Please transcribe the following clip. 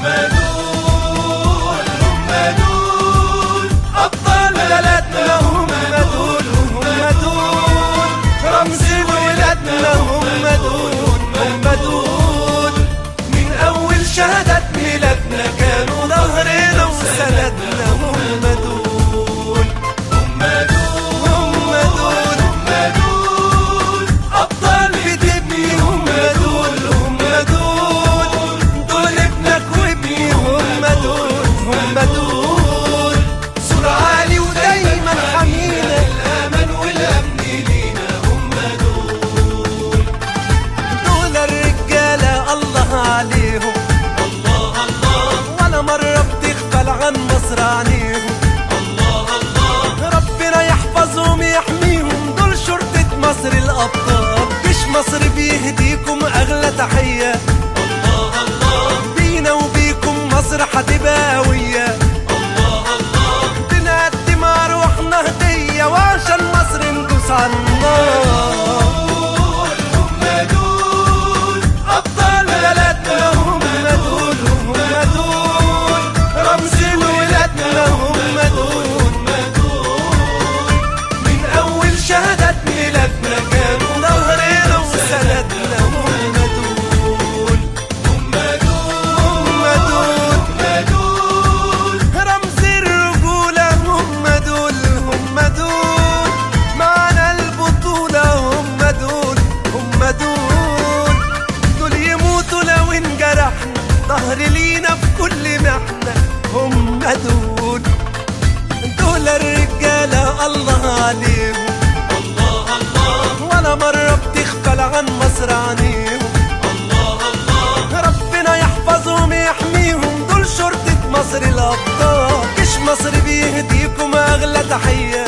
هم دول أبطال بلدنا، هم دول رمز ولادنا، هم دول من أول شهادة ميلادنا كانوا ظهرنا وسندنا، هم دول أبطال بتبني، هم دول ابنك وابني، هم دول سور عالي ودايما حمينا الأمان والأمن لينا، هم دول الرجالة الله عليهم، ولا مرة بتغفل عن مصر عينيهم، ربنا يحفظهم يحميهم، دول شرطة مصر الأبطال، جيش مصر بيهديكم أغلى تحية، بينا وبيكم مصر هتبقى قوية، بنقدم أرواحنا هدية وعشان مصر ندوس عالنار. أبطال بلدنا، هم دول رمز ولادنا، هم دول من أول شهادة ميلادنا كانوا ظهرنا وسندنا، هم دول رمز الرجولة، هم دول معنا البطولة، هم دول يموتوا لو انجرحنا، ظهر لينا في كل محنة، هم دول الرجالة الله عليهم، ولا مرة بتغفل عن مصر عينيهم، ربنا يحفظهم يحميهم، دول شرطة مصر الأبطال، جيش مصر بيهديكم أغلى تحية،